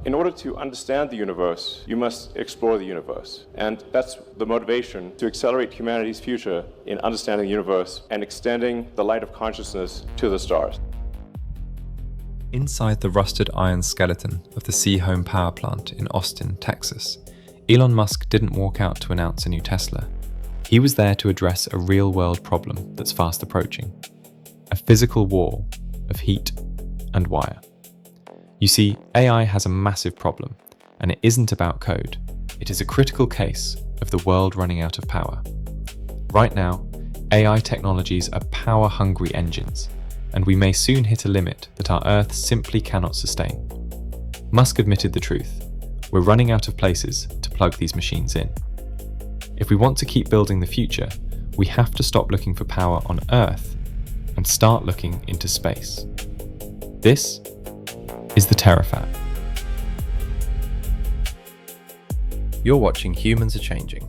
In order to understand the universe, you must explore the universe. And that's the motivation to accelerate humanity's future in understanding the universe and extending the light of consciousness to the stars. Inside the rusted iron skeleton of the Seahome power plant in Austin, Texas, Elon Musk didn't walk out to announce a new Tesla. He was there to address a real-world problem that's fast approaching. A physical wall of heat and wire. You see, AI has a massive problem, and it isn't about code. It is a critical case of the world running out of power. Right now, AI technologies are power-hungry engines, and we may soon hit a limit that our Earth simply cannot sustain. Musk admitted the truth. We're running out of places to plug these machines in. If we want to keep building the future, we have to stop looking for power on Earth and start looking into space. This is the Terafab. You're watching Humans Are Changing.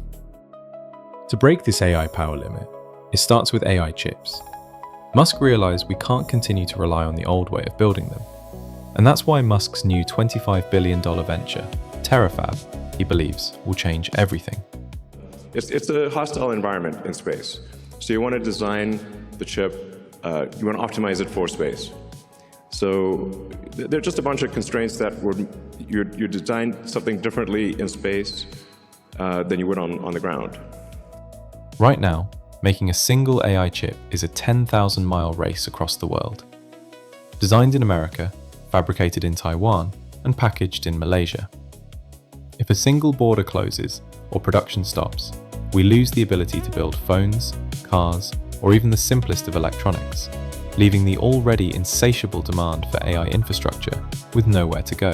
To break this AI power limit, it starts with AI chips. Musk realized we can't continue to rely on the old way of building them. And that's why Musk's new $25 billion venture, Terafab, he believes, will change everything. It's a hostile environment in space. So you want to design the chip, you want to optimize it for space. So there are just a bunch of constraints that you design something differently in space than you would on the ground. Right now, making a single AI chip is a 10,000-mile race across the world. Designed in America, fabricated in Taiwan, and packaged in Malaysia. If a single border closes or production stops, we lose the ability to build phones, cars, or even the simplest of electronics, leaving the already insatiable demand for AI infrastructure with nowhere to go.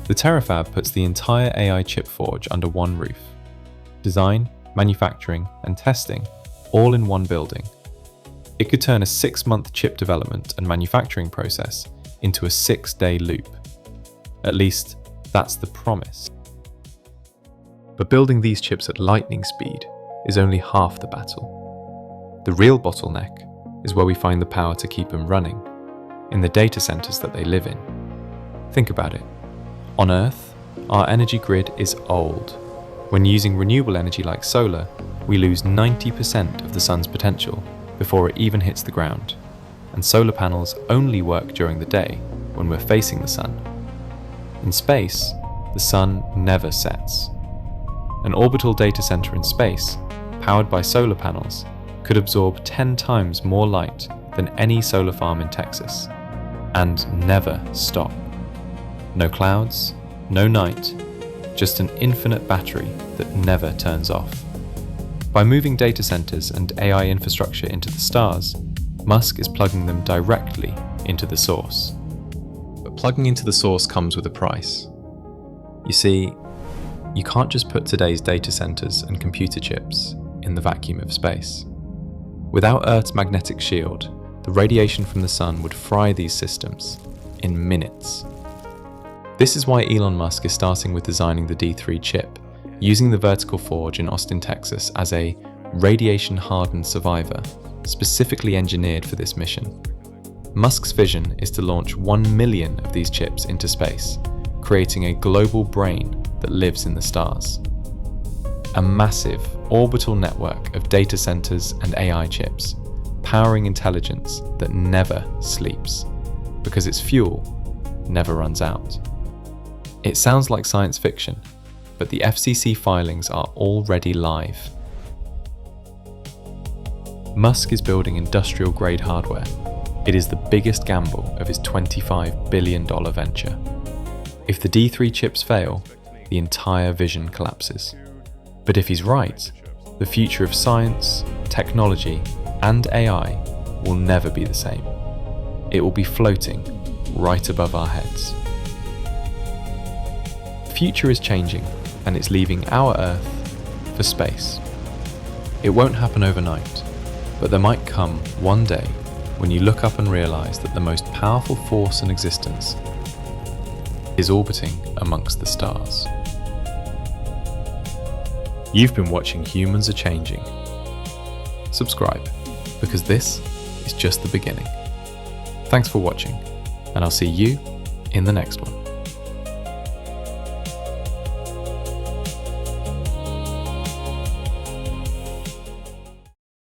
The Terafab puts the entire AI chip forge under one roof. Design, manufacturing, and testing all in one building. It could turn a 6-month chip development and manufacturing process into a 6-day loop. At least, that's the promise. But building these chips at lightning speed is only half the battle. The real bottleneck is where we find the power to keep them running, in the data centers that they live in. Think about it. On Earth, our energy grid is old. When using renewable energy like solar, we lose 90% of the sun's potential before it even hits the ground. And solar panels only work during the day when we're facing the sun. In space, the sun never sets. An orbital data center in space, powered by solar panels, could absorb 10 times more light than any solar farm in Texas, and never stop. No clouds, no night, just an infinite battery that never turns off. By moving data centers and AI infrastructure into the stars, Musk is plugging them directly into the source. But plugging into the source comes with a price. You see, you can't just put today's data centers and computer chips in the vacuum of space. Without Earth's magnetic shield, the radiation from the sun would fry these systems in minutes. This is why Elon Musk is starting with designing the D3 chip, using the vertical forge in Austin, Texas as a radiation-hardened survivor, specifically engineered for this mission. Musk's vision is to launch 1 million of these chips into space, creating a global brain that lives in the stars. A massive orbital network of data centers and AI chips, powering intelligence that never sleeps, because its fuel never runs out. It sounds like science fiction, but the FCC filings are already live. Musk is building industrial-grade hardware. It is the biggest gamble of his $25 billion venture. If the D3 chips fail, the entire vision collapses. But if he's right, the future of science, technology, and AI will never be the same. It will be floating right above our heads. The future is changing, and it's leaving our Earth for space. It won't happen overnight, but there might come one day when you look up and realize that the most powerful force in existence is orbiting amongst the stars. You've been watching Humans Are Changing. Subscribe, because this is just the beginning. Thanks for watching, and I'll see you in the next one.